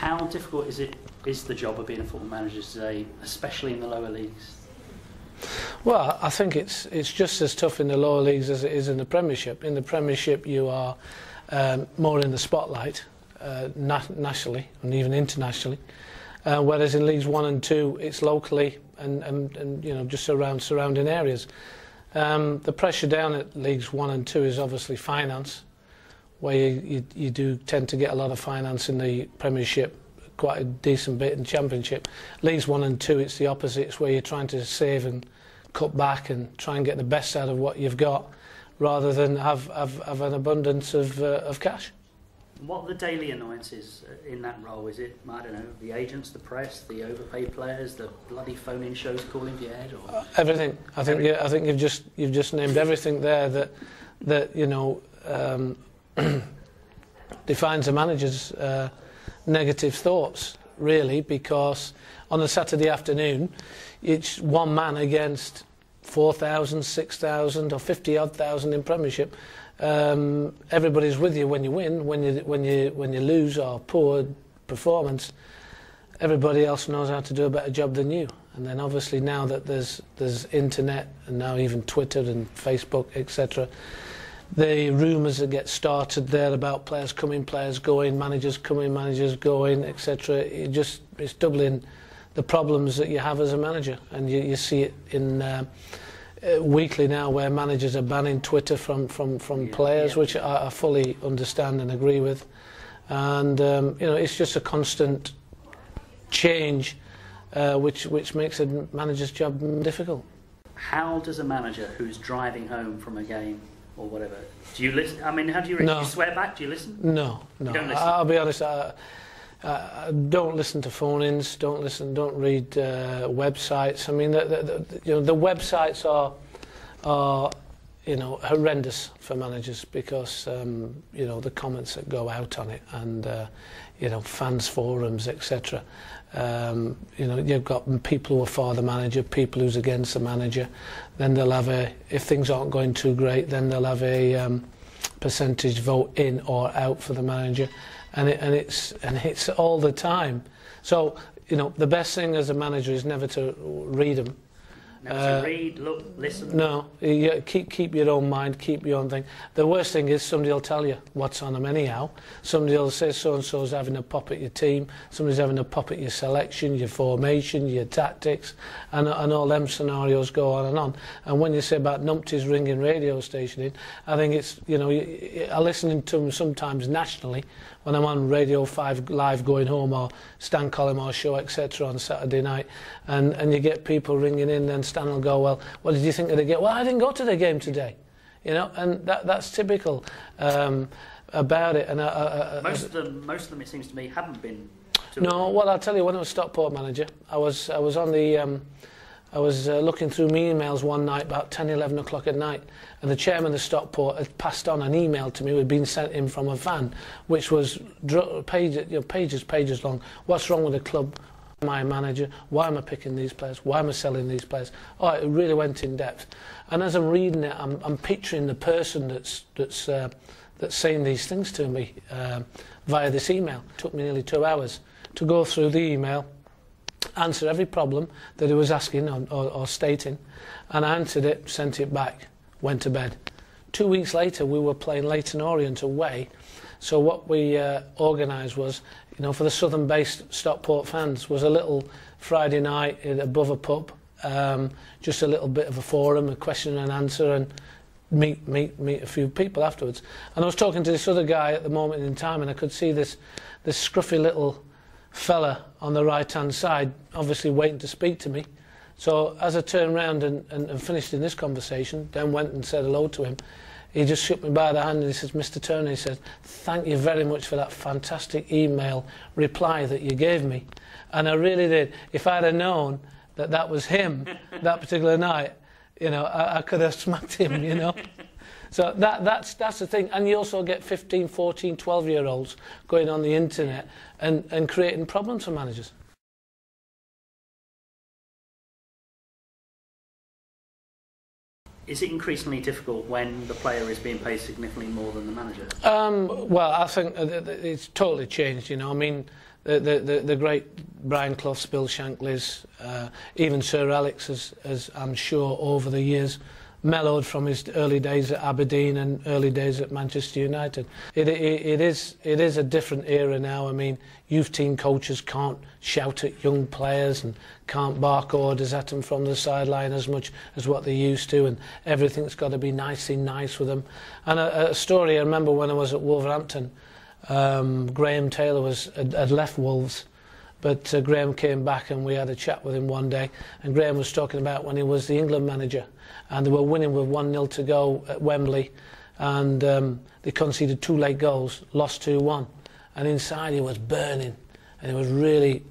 How difficult is the job of being a football manager today, especially in the lower leagues? Well, I think it's just as tough in the lower leagues as it is in the Premiership. In the Premiership, you are more in the spotlight nationally and even internationally, whereas in Leagues 1 and 2, it's locally and you know, just around surrounding areas. The pressure down at Leagues 1 and 2 is obviously finance, where you do tend to get a lot of finance in the Premiership, quite a decent bit in Championship. Leagues 1 and 2, it's the opposite. It's where you're trying to save and cut back and try and get the best out of what you've got, rather than have an abundance of cash. What are the daily annoyances in that role? Is it, I don't know, the agents, the press, the overpaid players, the bloody phone-in shows calling for your head, or everything? I think I think you've just named everything there that you know defines a manager's negative thoughts, really, because on a Saturday afternoon it's one man against 4,000, 6,000 or 50-odd thousand in Premiership. Everybody's with you when you win. When you lose or poor performance, everybody else knows how to do a better job than you. And then obviously now that there's internet and now even Twitter and Facebook, etc., the rumours that get started there about players coming, players going, managers coming, managers going, etc., it's doubling the problems that you have as a manager. And you see it in weekly now, where managers are banning Twitter from players, which I fully understand and agree with. And you know, it's just a constant change, which makes a manager's job difficult. How does a manager who's driving home from a game or whatever, do you listen? I mean, how do you, do you swear back? Do you listen? No. You don't listen? I'll be honest. I don't listen to phone-ins. Don't read websites. I mean, you know, the websites are you know, horrendous for managers, because you know, the comments that go out on it, and you know, fans forums, etc. You know, you've got people who are for the manager, people who's against the manager. Then they'll have if things aren't going too great, then they'll have a percentage vote in or out for the manager, and it's all the time. So you know, the best thing as a manager is never to read them. Never to read, look, listen. No, you keep your own mind, keep your own thing. The worst thing is somebody will tell you what's on them anyhow. Somebody will say so-and-so's having a pop at your team, somebody's having a pop at your selection, your formation, your tactics, and all them scenarios go on and on. And when you say about numpties ringing radio station in, I think it's, you know, I listen to them sometimes nationally when I'm on Radio 5 Live going home, or Stan Collymore show, etc. on Saturday night, and you get people ringing in, and Stan will go, well, what did you think of the game? Well, I didn't go to the game today, you know, and that's typical about it. And most of them, it seems to me, haven't been. No, well, I'll tell you, when I was Stockport manager, I was on the I was looking through my emails one night about 10, 11 o'clock at night, and the chairman of Stockport had passed on an email to me, which had been sent in from a fan, which was pages long. What's wrong with the club? Am I a manager? Why am I picking these players? Why am I selling these players? Oh, it really went in depth. And as I'm reading it, I'm picturing the person that's saying these things to me via this email. It took me nearly 2 hours to go through the email, answer every problem that he was asking or stating, and I answered it, sent it back, went to bed. 2 weeks later, we were playing Leyton Orient away, so what we organised was, you know, for the southern-based Stockport fans, was a little Friday night above a pub, just a little bit of a forum, a question and answer, and meet a few people afterwards. And I was talking to this other guy at the moment in time, and I could see this scruffy little fella on the right-hand side, obviously waiting to speak to me. So as I turned around and finished in this conversation, then went and said hello to him, he just shook me by the hand and he says, Mr. Turner, he said, thank you very much for that fantastic email reply that you gave me. And I really did. If I'd have known that was him that particular night, you know, I could have smacked him, you know. So that's the thing. And you also get 15, 14, 12-year-olds going on the internet and creating problems for managers. Is it increasingly difficult when the player is being paid significantly more than the manager? Well, I think it's totally changed, you know. I mean, the great Brian Cloughs, Bill Shankleys, even Sir Alex, as I'm sure over the years mellowed from his early days at Aberdeen and early days at Manchester United. It is a different era now. I mean, youth team coaches can't shout at young players and can't bark orders at them from the sideline as much as what they used to, and everything's got to be nicely nice with them. And a story I remember when I was at Wolverhampton, Graham Taylor had left Wolves, but Graham came back and we had a chat with him one day, and Graham was talking about when he was the England manager and they were winning with 1-0 to go at Wembley, and they conceded 2 late goals, lost 2-1, and inside he was burning and he was really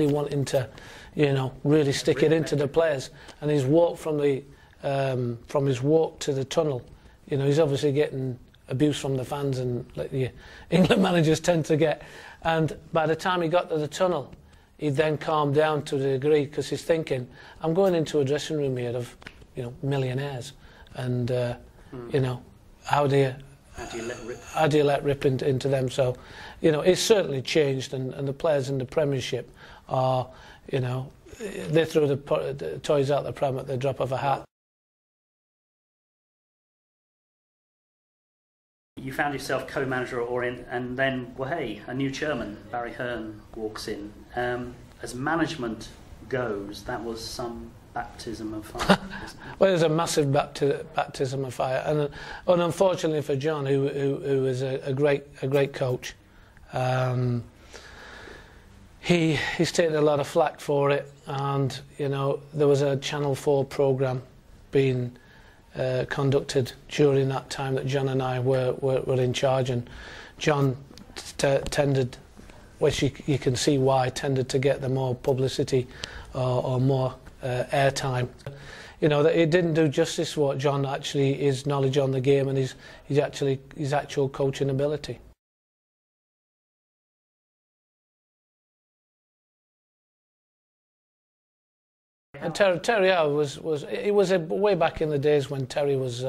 wanting to, you know, really stick it into the players. And his walk from his walk to the tunnel, you know, he's obviously getting abuse from the fans, and like the England managers tend to get. And by the time he got to the tunnel, he then calmed down to a degree, because he's thinking, I'm going into a dressing room here of, you know, millionaires, and you know, how do you let rip into them? So, you know, it's certainly changed, and the players in the Premiership are, you know, they throw the toys out the pram at the drop of a hat. You found yourself co-manager and then, well, hey, a new chairman, Barry Hearn, walks in. As management goes, that was some baptism of fire. Well, it was a massive baptism of fire, and unfortunately for John, who is a great coach, he's taken a lot of flack for it. And you know, there was a Channel 4 programme being conducted during that time that John and I were in charge, and John tended, which you can see why, tended to get the more publicity or more airtime. You know, that it didn't do justice to what John actually, his knowledge on the game and his actual coaching ability. And Terry was way back in the days when Terry was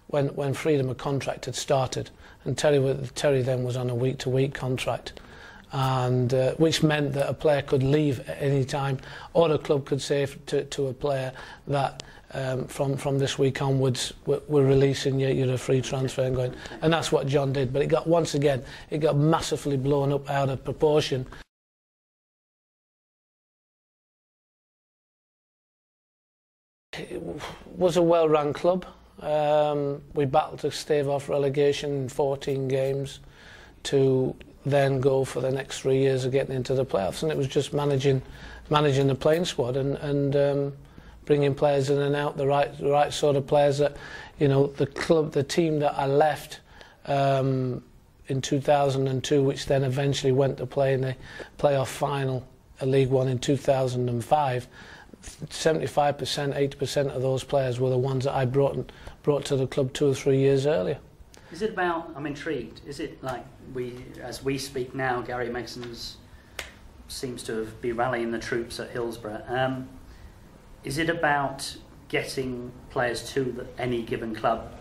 when freedom of contract had started, and Terry then was on a week-to-week contract, and which meant that a player could leave at any time, or the club could say to a player that from this week onwards we're releasing you, you're a free transfer and going, and that's what John did. But it got massively blown up out of proportion. It was a well-run club. We battled to stave off relegation in 14 games to then go for the next 3 years of getting into the playoffs, and it was just managing the playing squad and bringing players in and out, the right sort of players that, you know, the team that I left in 2002, which then eventually went to play in the playoff final of League One in 2005. 75%, 80% of those players were the ones that I brought to the club 2 or 3 years earlier. Is it about, I'm intrigued, is it like as we speak now, Gary Mason's seems to be rallying the troops at Hillsborough. Is it about getting players to any given club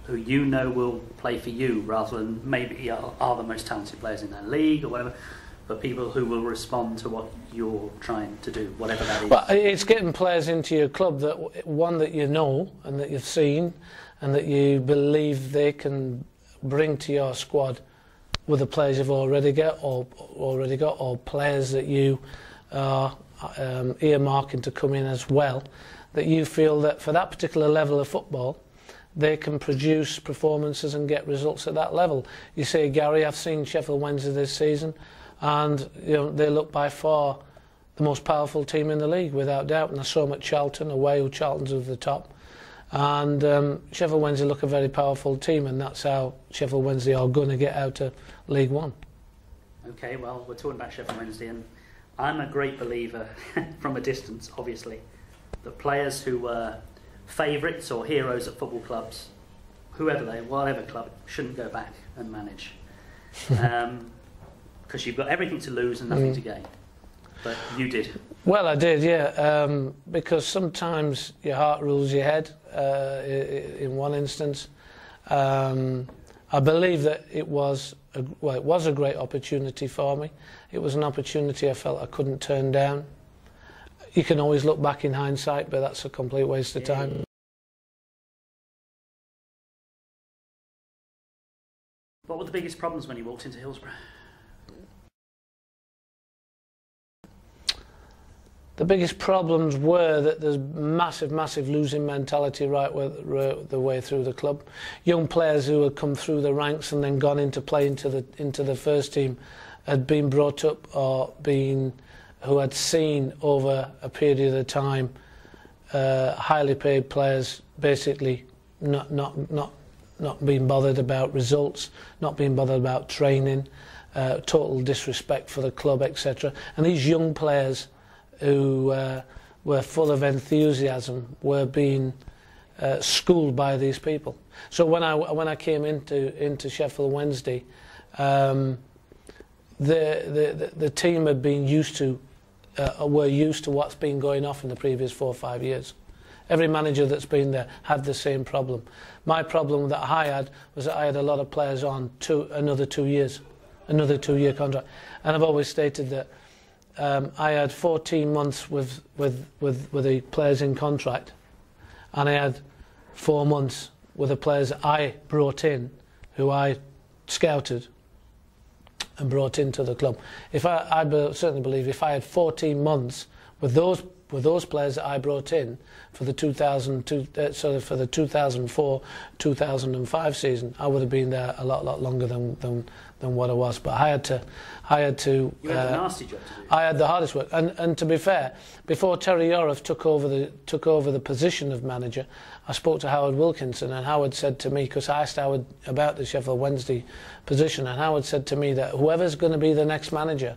who you know will play for you, rather than maybe are the most talented players in that league or whatever, but people who will respond to what you're trying to do, whatever that is? Well, it's getting players into your club that you know and that you've seen and that you believe they can bring to your squad with the players you've already got, or players that you are earmarking to come in as well, that you feel that for that particular level of football they can produce performances and get results at that level. You say, Gary, I've seen Sheffield Wednesday this season, and you know, they look by far the most powerful team in the league, without doubt. And I saw them at Charlton away, who Charlton's at the top, and Sheffield Wednesday look a very powerful team, and that's how Sheffield Wednesday are going to get out of League One. Okay, well, we're talking about Sheffield Wednesday, and I'm a great believer from a distance, obviously, that players who were favourites or heroes at football clubs, whatever club, shouldn't go back and manage. Because you've got everything to lose and nothing to gain. But you did. Well, I did, yeah. Because sometimes your heart rules your head, in one instance. I believe that it was a great opportunity for me. It was an opportunity I felt I couldn't turn down. You can always look back in hindsight, but that's a complete waste of time. What were the biggest problems when you walked into Hillsborough? The biggest problems were that there's massive losing mentality right the way through the club. Young players who had come through the ranks and then gone into play into the first team had been brought up or who had seen over a period of time highly paid players basically not being bothered about results, not being bothered about training, total disrespect for the club, etc. And these young players who were full of enthusiasm were being schooled by these people. So when I came into Sheffield Wednesday, the team had been were used to what's been going off in the previous 4 or 5 years. Every manager that's been there had the same problem. My problem that I had was that I had a lot of players on another 2 years, another 2-year contract, and I've always stated that I had 14 months with the players in contract, and I had 4 months with the players that I brought in, who I scouted and brought into the club. I certainly believe if I had 14 months with those players that I brought in for the 2004-2005 season, I would have been there a lot longer than what I was. But I had to. You had the nasty job to do. I had the hardest work, and to be fair, before Terry Yorath took over the position of manager, I spoke to Howard Wilkinson, and Howard said to me, because I asked Howard about the Sheffield Wednesday position, and Howard said to me that whoever's going to be the next manager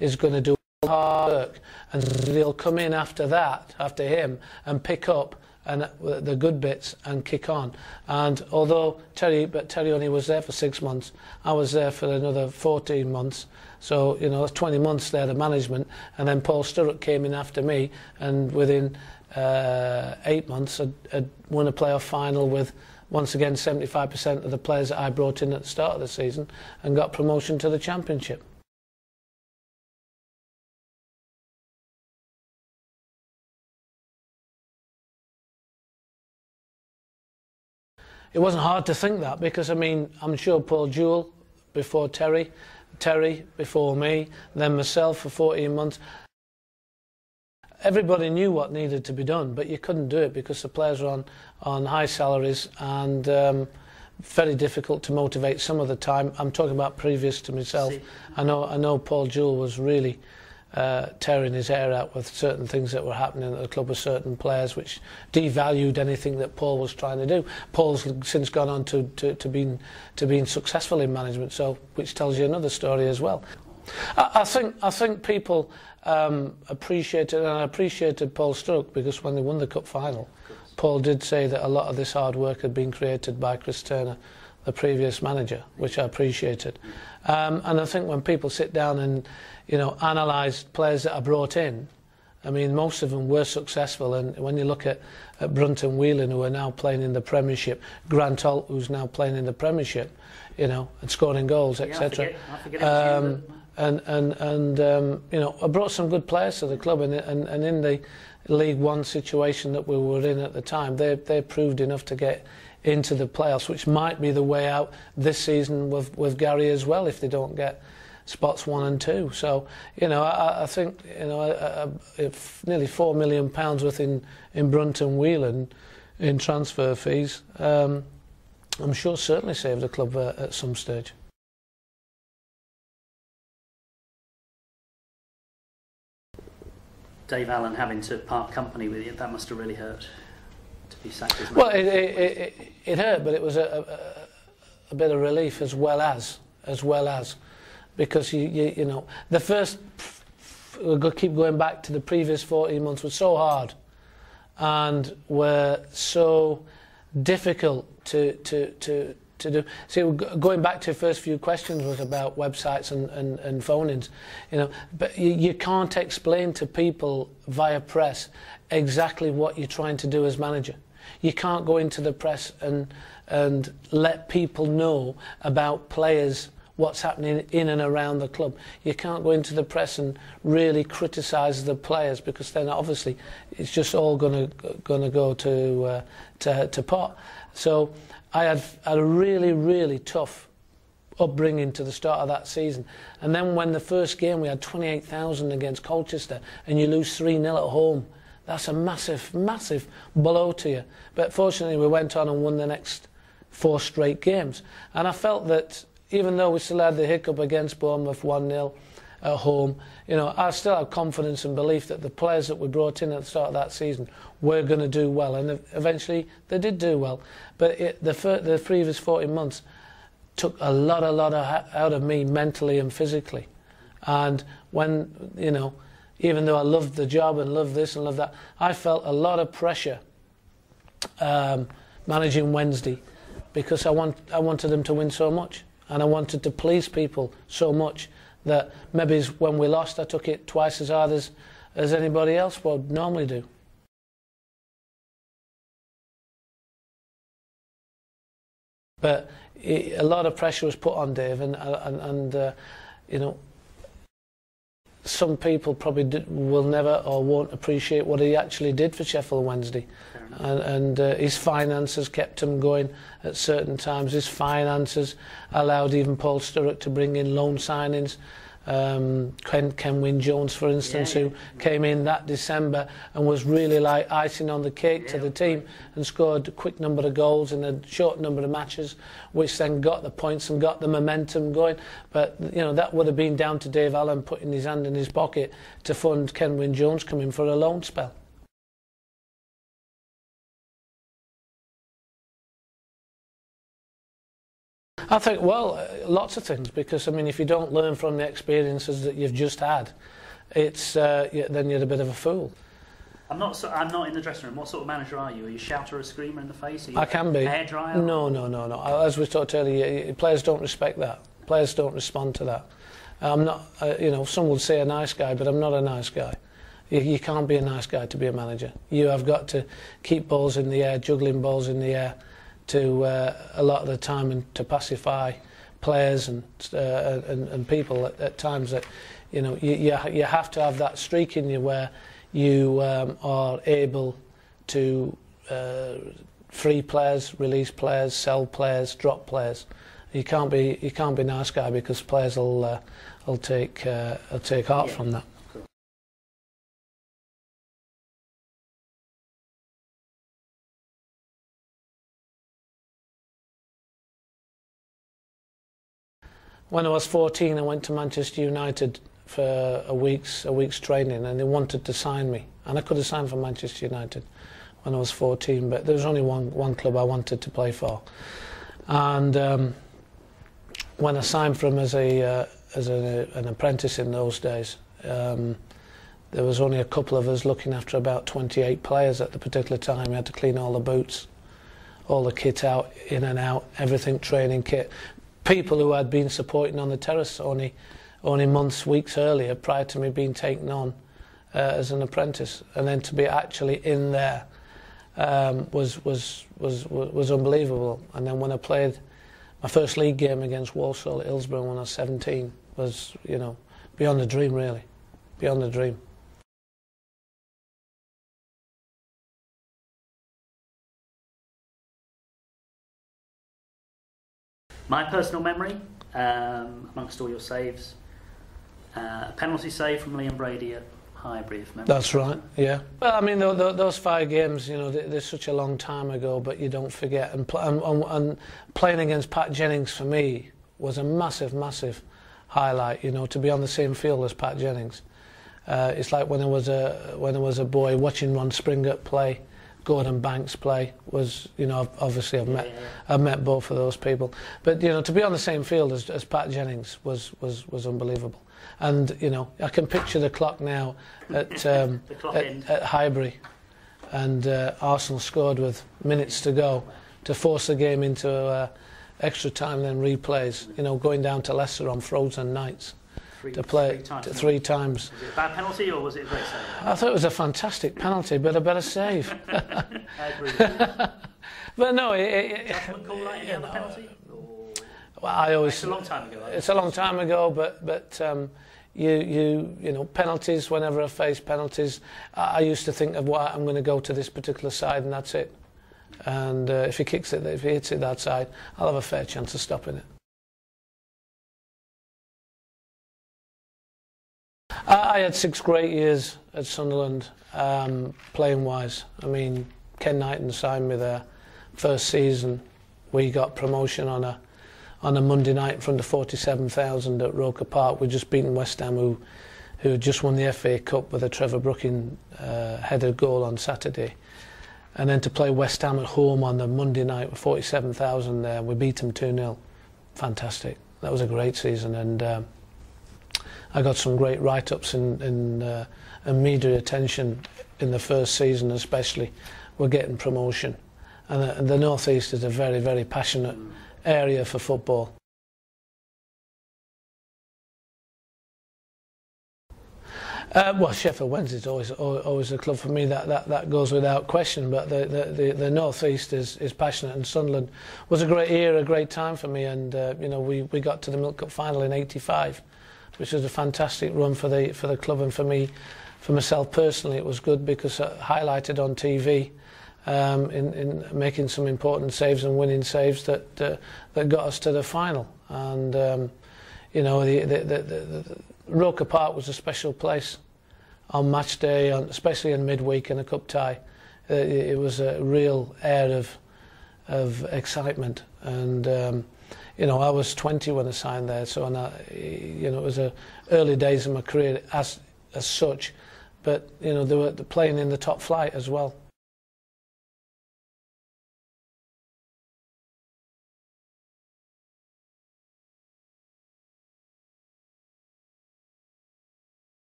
is going to do hard work, and they'll come in after him, and pick up the good bits and kick on. And although Terry only was there for 6 months, I was there for another 14 months. So that's 20 months there, the management, and then Paul Sturrock came in after me, and within 8 months I'd won a playoff final with, once again, 75% of the players that I brought in at the start of the season, and got promotion to the Championship. It wasn't hard to think that, because I'm sure Paul Jewell before Terry before me, then myself for 14 months. Everybody knew what needed to be done, but you couldn't do it because the players were on high salaries, and very difficult to motivate some of the time. I'm talking about previous to myself. I know Paul Jewell was really tearing his hair out with certain things that were happening at the club with certain players, which devalued anything that Paul was trying to do. Paul's since gone on to being successful in management, so which tells you another story as well. I think people appreciated, and I appreciated Paul Sturrock, because when they won the cup final, Paul did say that a lot of this hard work had been created by Chris Turner, the previous manager, which I appreciated. And I think when people sit down and analyse players that are brought in, most of them were successful. And when you look at Brunton Whelan, who are now playing in the Premiership, Grant Holt, who's now playing in the Premiership, and scoring goals, etc. I brought some good players to the club, and in the League One situation that we were in at the time, they proved enough to get into the playoffs, which might be the way out this season with Gary as well, if they don't get spots 1 and 2. So I think if nearly £4 million worth in Brunton Whelan in transfer fees, I'm sure certainly saved the club at some stage. Dave Allen having to part company with you, that must have really hurt. Be sacked as well, it hurt, but it was a bit of relief as well as because you the first, we'll keep going back to the previous 14 months, was so hard and were so difficult to do. See, going back to the first few questions was about websites and phone-ins, but you can't explain to people via press exactly what you're trying to do as manager. You can't go into the press and let people know about players, what's happening in and around the club. You can't go into the press and really criticise the players, because then obviously it's just all going to go to pot. So I had a really, really tough upbringing to the start of that season, and then when the first game we had 28,000 against Colchester and you lose 3-0 at home, that's a massive, massive blow to you. But fortunately we went on and won the next 4 straight games, and I felt that even though we still had the hiccup against Bournemouth 1-0 at home, you know, I still have confidence and belief that the players that we brought in at the start of that season were going to do well, and eventually they did do well. But the previous 14 months took a lot out of me mentally and physically. And when, you know, even though I loved the job and loved this and loved that, I felt a lot of pressure managing Wednesday, because I wanted them to win so much, and I wanted to please people so much that maybe when we lost I took it twice as hard as anybody else would normally do. But a lot of pressure was put on Dave, and you know, some people probably will never or won't appreciate what he actually did for Sheffield Wednesday, and his finances kept him going at certain times. His finances allowed even Paul Sturrock to bring in loan signings. Ken Wynne-Jones, for instance, who came in that December and was really like icing on the cake to the team, and scored a quick number of goals in a short number of matches, which then got the points and got the momentum going. But you know, that would have been down to Dave Allen putting his hand in his pocket to fund Ken Wynne-Jones coming for a loan spell. I think, well, lots of things, because I mean, if you don't learn from the experiences that you've just had, it's then you're a bit of a fool. I'm not in the dressing room. What sort of manager are you? Are you a shouter or a screamer in the face? Are you I can be. Hairdryer? No. As we talked earlier, players don't respect that. Players don't respond to that. I'm not. You know, some would say a nice guy, but I'm not a nice guy. You can't be a nice guy to be a manager. You have got to keep balls in the air, juggling balls in the air, to a lot of the time, and to pacify players and people at times. That, you know, you have to have that streak in you where you are able to free players, release players, sell players, drop players. You can't be a nice guy, because players will take heart from that. When I was 14, I went to Manchester United for a week's training, and they wanted to sign me, and I could have signed for Manchester United when I was 14, but there was only one club I wanted to play for. And when I signed for him as an apprentice in those days, there was only a couple of us looking after about 28 players at the particular time. We had to clean all the boots, all the kit out, in and out, everything, training kit. People who had been supporting on the terrace only months, weeks earlier, prior to me being taken on as an apprentice, and then to be actually in there was unbelievable. And then when I played my first league game against Walsall at Hillsborough when I was 17, was, you know, beyond a dream, really, beyond a dream. My personal memory, amongst all your saves, a penalty save from Liam Brady at Highbury. That's right, yeah. Well, I mean, those 5 games, you know, they're such a long time ago, but you don't forget. And playing against Pat Jennings for me was a massive, massive highlight. You know, to be on the same field as Pat Jennings. It's like when I was a boy watching Ron Springett play, Gordon Banks play, was, you know, obviously I've met both of those people, but you know, to be on the same field as Pat Jennings was unbelievable. And you know, I can picture the clock now at at Highbury, and Arsenal scored with minutes to go to force the game into extra time, then replays. You know, going down to Leicester on frozen nights, to play three times. 3 times. Was it a bad penalty or was it a great save? I thought it was a fantastic penalty, but a better save. I agree. But no, Judgment call like any other penalty? Well, I always. It's a long time ago. It's a long time ago, but you know, penalties. Whenever I face penalties, I used to think of what I'm going to go to this particular side, and that's it. And if he hits it that side, I'll have a fair chance of stopping it. I had 6 great years at Sunderland, playing wise. I mean, Ken Knighton signed me there. First season, we got promotion on a Monday night in front of 47,000 at Roker Park. We'd just beaten West Ham, who just won the FA Cup with a Trevor Brooking headed goal on Saturday. And then to play West Ham at home on the Monday night with 47,000 there, we beat them 2-0. Fantastic. That was a great season, and I got some great write-ups and media attention in the first season, especially. We're getting promotion, and the North East is a very, very passionate area for football. Well, Sheffield Wednesday is always a club for me. That goes without question. But the North East is passionate, and Sunderland was a great year, a great time for me. And you know, we got to the Milk Cup final in '85, which was a fantastic run for the club and for me, for myself personally. It was good because it highlighted on TV in making some important saves and winning saves that got us to the final. And you know, the Roker Park was a special place on match day, especially in midweek in a cup tie. It was a real air of excitement, and you know, I was 20 when I signed there, so you know, it was early days of my career as such. But you know, they were playing in the top flight as well.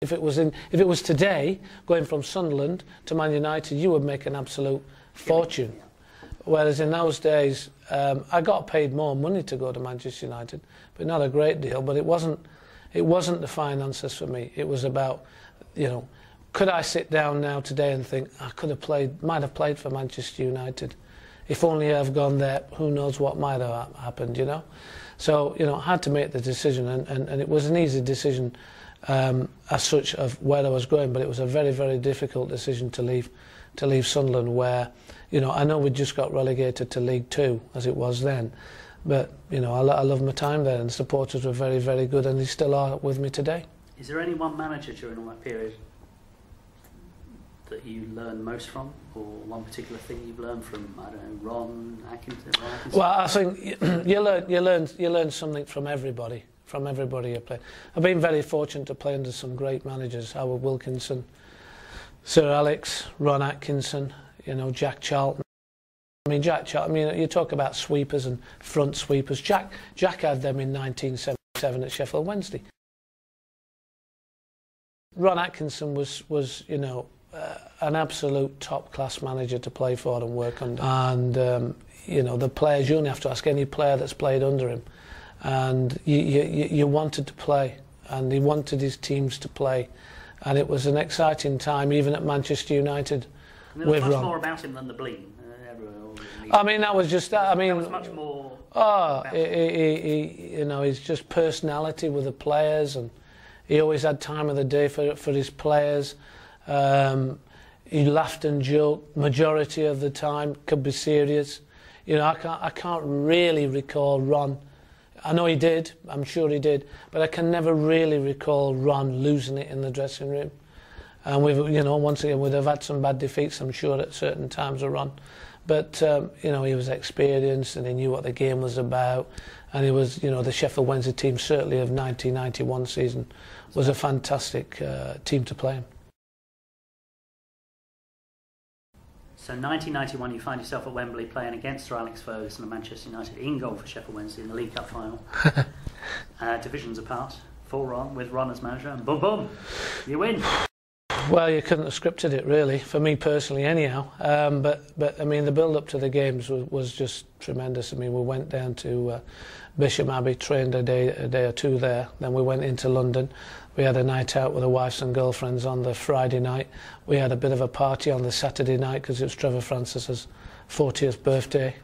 If it was today, going from Sunderland to Man United, you would make an absolute fortune. Whereas in those days, I got paid more money to go to Manchester United, but not a great deal. But it wasn't the finances for me. It was about, you know, could I sit down now today and think I might have played for Manchester United? If only I've gone there, who knows what might have happened, you know? So, you know, I had to make the decision, and it was an easy decision. As such, of where I was going, but it was a very, very difficult decision to leave Sunderland, where, you know, I know we just got relegated to League 2 as it was then, but you know, I love my time there, and the supporters were very, very good, and they still are with me today. Is there any one manager during all that period that you learned most from, or one particular thing you've learned from? I don't know, Ron Atkinson. Well, I think you learn something from everybody. From everybody you play. I've been very fortunate to play under some great managers: Howard Wilkinson, Sir Alex, Ron Atkinson, you know, Jack Charlton. I mean, Jack Charlton. I mean, you talk about sweepers and front sweepers. Jack had them in 1977 at Sheffield Wednesday. Ron Atkinson was you know, an absolute top class manager to play for and work under. And you know, the players, you only have to ask any player that's played under him. And you wanted to play, and he wanted his teams to play, and it was an exciting time, even at Manchester United. And there was much more about him than the bling. I mean, that was just that. I mean, there was much more. You know, his just personality with the players, and he always had time of the day for his players. He laughed and joked majority of the time. Could be serious. You know, I can't really recall Ron. I know he did, I'm sure he did, but I can never really recall Ron losing it in the dressing room. And we've, you know, once again, we'd have had some bad defeats, I'm sure, at certain times of Ron. But, you know, he was experienced and he knew what the game was about. And he was, you know, the Sheffield Wednesday team, certainly of 1991 season, was a fantastic team to play in. So 1991, you find yourself at Wembley playing against Sir Alex Ferguson and Manchester United in goal for Sheffield Wednesday in the League Cup final. Divisions apart, 4-1 with Ron as manager, and boom, boom, you win. Well, you couldn't have scripted it really, for me personally anyhow. But I mean, the build-up to the games was just tremendous. I mean, we went down to Bishop Abbey, trained a day or two there. Then we went into London. We had a night out with the wives and girlfriends on the Friday night. We had a bit of a party on the Saturday night because it was Trevor Francis's 40th birthday.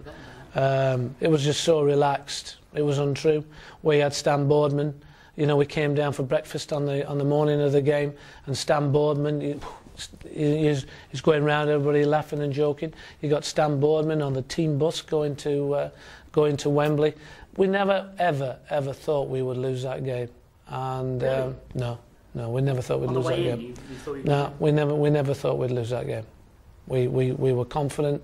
It was just so relaxed. It was untrue. We had Stan Boardman. You know, we came down for breakfast on the morning of the game, and Stan Boardman, he's going round everybody laughing and joking. You got Stan Boardman on the team bus going to Wembley. We never ever thought we would lose that game, and really? No, we never thought we'd lose that game. You thought you No, we never thought we'd lose that game. We were confident.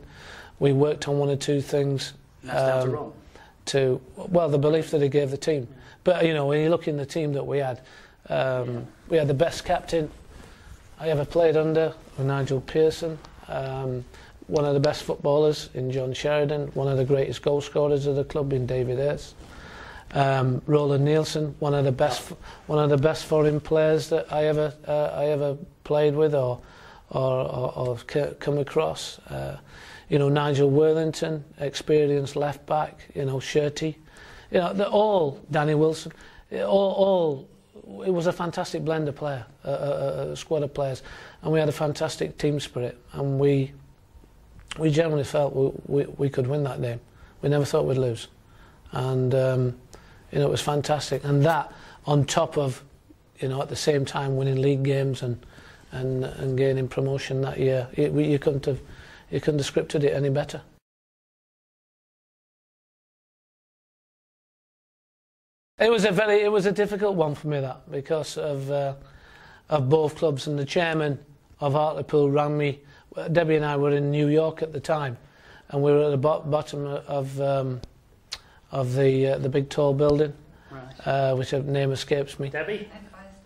We worked on one or two things. And that's down to Ron. Well, the belief that he gave the team. But you know, when you look in the team that we had the best captain I ever played under, Nigel Pearson, one of the best footballers in John Sheridan, one of the greatest goal scorers of the club in David Ayres, Roland Nielsen, one of the best foreign players that I ever played with or come across. You know, Nigel Worthington, experienced left back. You know, Shirty. You know, they're all Danny Wilson. All it was a fantastic blend of player, a squad of players, and we had a fantastic team spirit. And we generally felt we could win that game. We never thought we'd lose, and you know, it was fantastic. And that on top of, you know, at the same time winning league games and gaining promotion that year, you couldn't have scripted it any better. It was a difficult one for me, that, because of both clubs, and the chairman of Hartlepool rang me. Debbie and I were in New York at the time, and we were at the bottom of the big tall building, right. Which name escapes me. Debbie?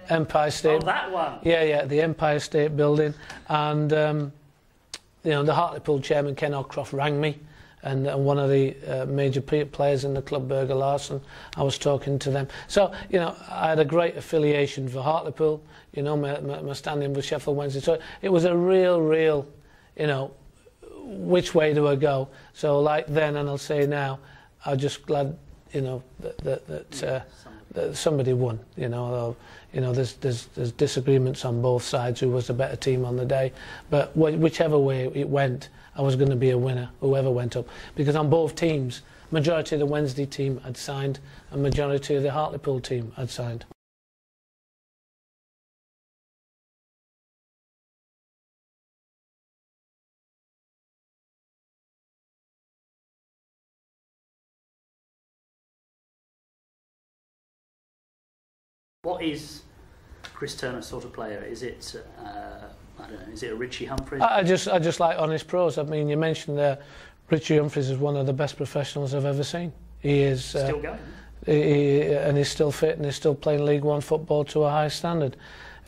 Empire State. Oh, that one. Yeah, the Empire State Building, and you know, the Hartlepool chairman Ken Ockcroft rang me. And one of the major players in the club, Berger Larsson, I was talking to them. So, you know, I had a great affiliation for Hartlepool, you know, my standing with Sheffield Wednesday. So it was a real, you know, which way do I go? So like then, and I'll say now, I'm just glad, you know, that somebody won, you know. Although, you know, there's disagreements on both sides who was the better team on the day, but whichever way it went, I was going to be a winner, whoever went up, because on both teams, majority of the Wednesday team had signed, and majority of the Hartlepool team had signed. What is Chris Turner's sort of player? Is it I don't know, is it a Richie Humphries? I just like honest pros. I mean, you mentioned there, Richie Humphries is one of the best professionals I've ever seen. He is still going, and he's still fit, and he's still playing League One football to a high standard.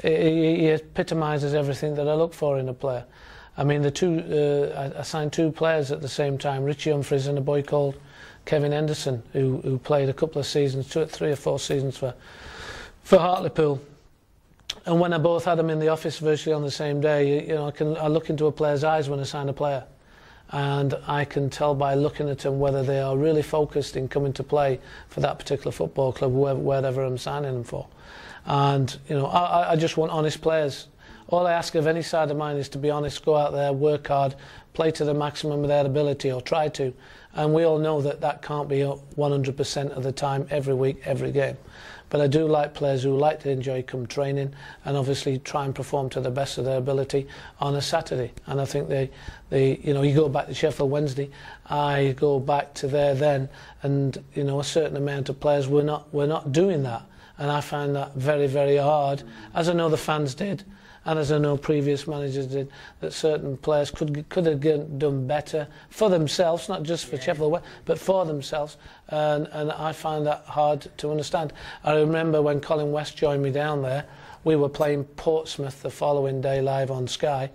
He epitomises everything that I look for in a player. I mean, I signed two players at the same time, Richie Humphries and a boy called Kevin Henderson, who played a couple of seasons, 3 or 4 seasons for Hartlepool. And when I both had them in the office virtually on the same day, you know, I look into a player's eyes when I sign a player, and I can tell by looking at them whether they are really focused in coming to play for that particular football club, wherever I'm signing them for. And you know, I just want honest players. All I ask of any side of mine is to be honest, go out there, work hard, play to the maximum of their ability, or try to. And we all know that can't be 100% of the time, every week, every game. But I do like players who like to enjoy come training, and obviously try and perform to the best of their ability on a Saturday. And I think they you know, you go back to Sheffield Wednesday, I go back to there then, and you know, a certain amount of players were not doing that, and I find that very hard, as I know the fans did. And as I know previous managers did, that certain players could have done better for themselves, not just for Sheffield Wednesday, but for themselves. And I find that hard to understand. I remember when Colin West joined me down there, we were playing Portsmouth the following day live on Sky,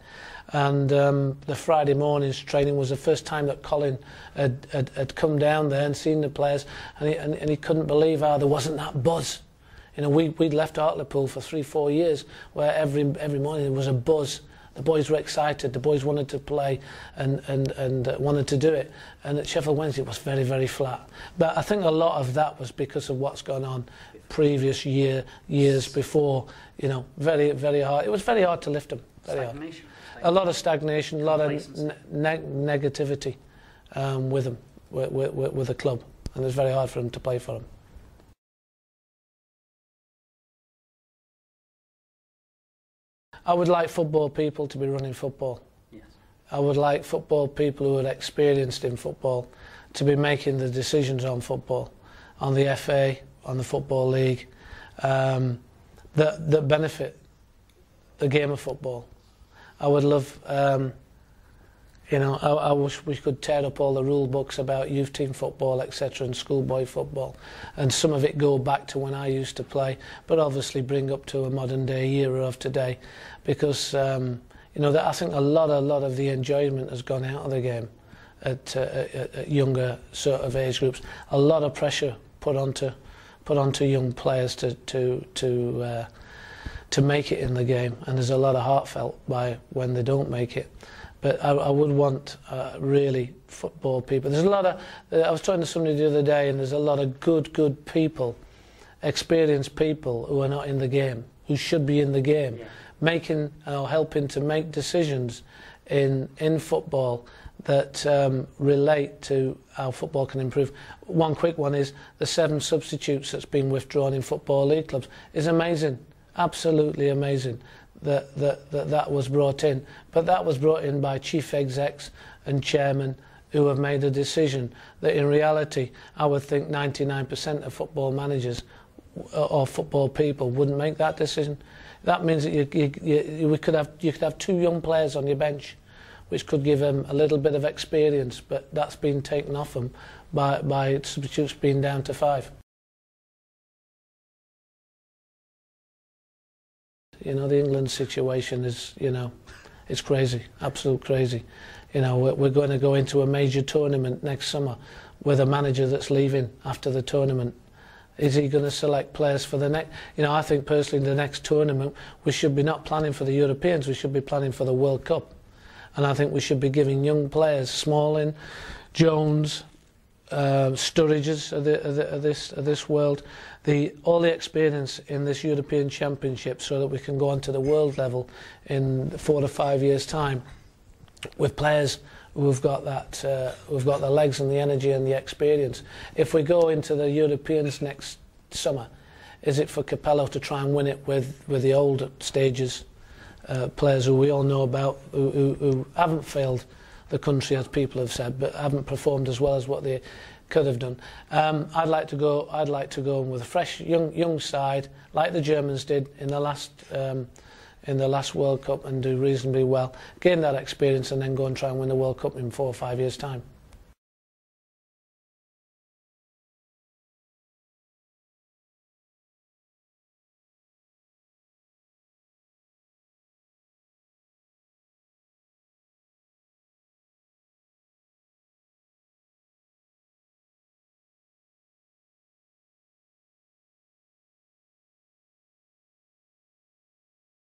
and the Friday morning's training was the first time that Colin had come down there and seen the players, and he couldn't believe how there wasn't that buzz. You know, we'd left Hartlepool for 3-4 years, where every morning there was a buzz. The boys were excited, the boys wanted to play and wanted to do it. And at Sheffield Wednesday it was very, very flat. But I think a lot of that was because of what's gone on previous years before. You know, very, very hard. It was very hard to lift them. Very hard. A lot of stagnation, a lot of negativity with them, with the club. And it was very hard for them to play for them. I would like football people to be running football. Yes. I would like football people who are experienced in football to be making the decisions on football, on the FA, on the Football League, that benefit the game of football. I would love, you know, I wish we could tear up all the rule books about youth team football, etc., and schoolboy football, and some of it go back to when I used to play, but obviously bring up to a modern day era of today, because you know, that I think a lot of the enjoyment has gone out of the game at younger sort of age groups. A lot of pressure put onto young players to make it in the game, and there's a lot of heartfelt by when they don't make it. But I would want really football people. There's a lot of, I was talking to somebody the other day, and there's a lot of good people, experienced people who are not in the game, who should be in the game, making or helping to make decisions in football that relate to how football can improve. One quick one is the 7 substitutes that's been withdrawn in Football League clubs is amazing, absolutely amazing. That was brought in, but that was brought in by chief execs and chairmen who have made a decision that in reality I would think 99% of football managers or football people wouldn't make that decision. That means that you could have 2 young players on your bench, which could give them a little bit of experience, but that's been taken off them by substitutes being down to 5. You know, the England situation is, you know, it's crazy, absolute crazy. You know, we're going to go into a major tournament next summer with a manager that's leaving after the tournament. Is he going to select players for the next? You know, I think personally the next tournament we should be not planning for the Europeans, we should be planning for the World Cup. And I think we should be giving young players, Smalling, Jones, Sturridges of this world, all the experience in this European Championship, so that we can go on to the world level in 4 to 5 years' time with players who've got the legs and the energy and the experience. If we go into the Europeans next summer, is it for Capello to try and win it with the old stages, players who we all know about, who haven't failed the country, as people have said, but haven't performed as well as what they could have done? I'd like to go with a fresh young side, like the Germans did in the last World Cup, and do reasonably well, gain that experience, and then go and try and win the World Cup in 4 or 5 years' time.